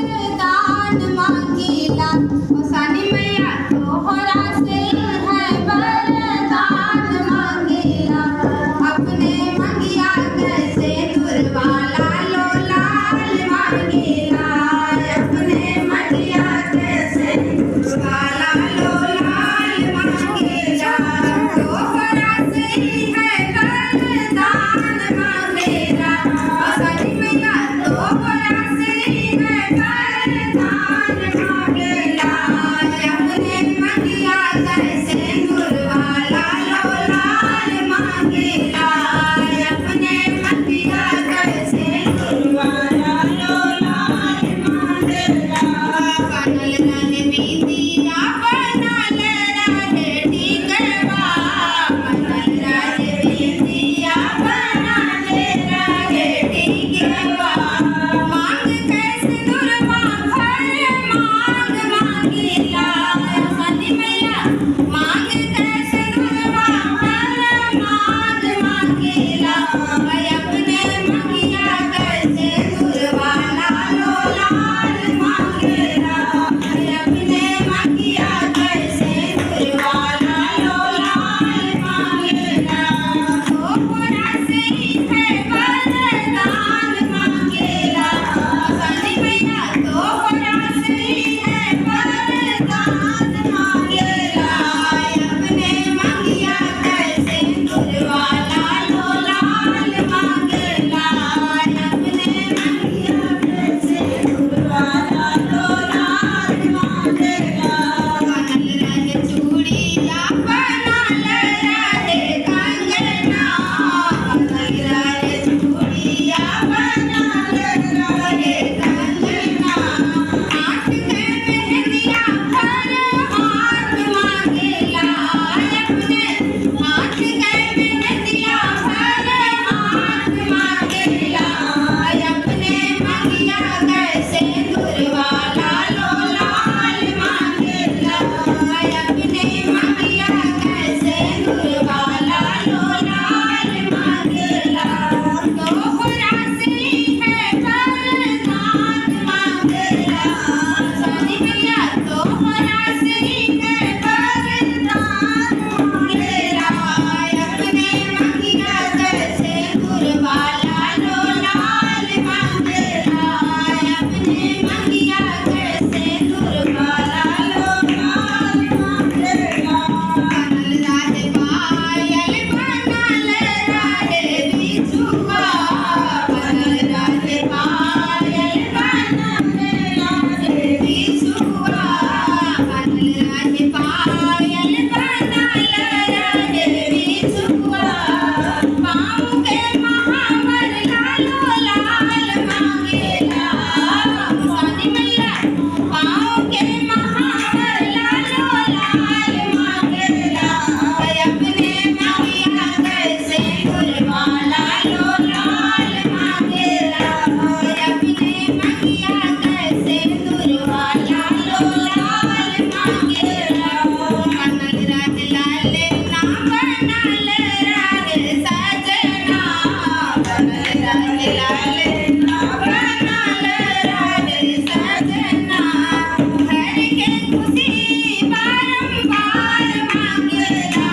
वरदान मांगीला सानी मैया तोहरा से है वरदान मांगीला अपने मंगिया कैसे दुर्वाला लो लाल मांगीला अपने मंगिया कैसे दुर्वाला लो लाल मांगीला तोहरा से है वरदान मांगीला सानी मैया तोहरा से है वरदान मांगीला अपने मंगिया कैसे दुर्वाला लो लाल मांगीला अपने मंगिया कैसे दुर्वाला लो लाल मांगीला बनल रहे बिंदिया बनल रहे टिकवा बनल रहे बिंदिया बनल रहे टिकवा मांग कैसे दुर्वा भर मांग मांगीला सानी मैया मांग कैसे दुर्वा भर मांग मांगीला अपने मंगिया कैसे दुर्वाला लो लाल मांगीला अपने मंगिया कैसे दुर्वाला लो लाल मांगीला तोहरा से है वरदान मांगीला सानी मैया तोहरा से है वरदान मांगीला अपने मंगिया कैसे दुर्वाला लो लाल मांगीला अपने मंगिया कैसे दुर्वाला लो लाल मांगीला बनल रहे चूड़िया बनल रहे कंगना बनल रहे चूड़िया बनल रहे कंगना हाथ के मेहंदिया भर हाथ मांगीला अपने हाथ के मेहंदिया भर हाथ मांगीला अपने मंगिया कैसे दुर्वाला लो लाल मांगीला अपने मंगिया कैसे दुर्वाला लो लाल मांगीला तोहरा से है वरदान मांगीला सानी मैया तोहरा से है वरदान मांगीला अपने मंगिया कैसे दुर्वाला लो लाल मांगीला अपने मंगिया कैसे दुर्वाला लो लाल मांगीला बनल रहे पायल बनल रहे बिछुआ बनल रहे पायल बनल रहे बिछुआ बनल रहे पायल बनल रहे बिछुआ पाँव के महावर लालो लाल मांगीला सानी मैया पाँव के महावर लालो लाल मांगीला अपने मंगिया कैसे दुर्वाला लो लाल मांगीला अपने मंगिया कैसे दुर्वाला लो लाल मांगीला बनल रहे लालना बनल रहे सजना बनल रहे लालना बनल रहे सजना घर के खुशी बारंबार मांगीला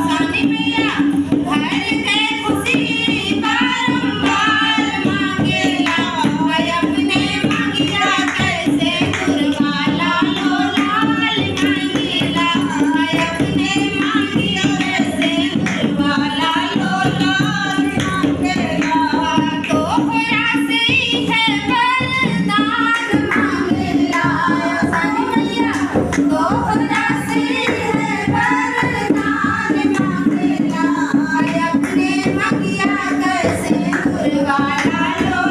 सानी मैया घर के खुशी बारंबार मांगीला अपने मंगिया कैसे दुर्वाला लो लाल मांगीला अपने मंगिया कैसे दुर्वाला लो लाल मांगीला तोहरा से है वरदान मांगीला सानी मैया तोहरा से है वरदान मांगीला अपने मंगिया कैसे दुर्वाला लो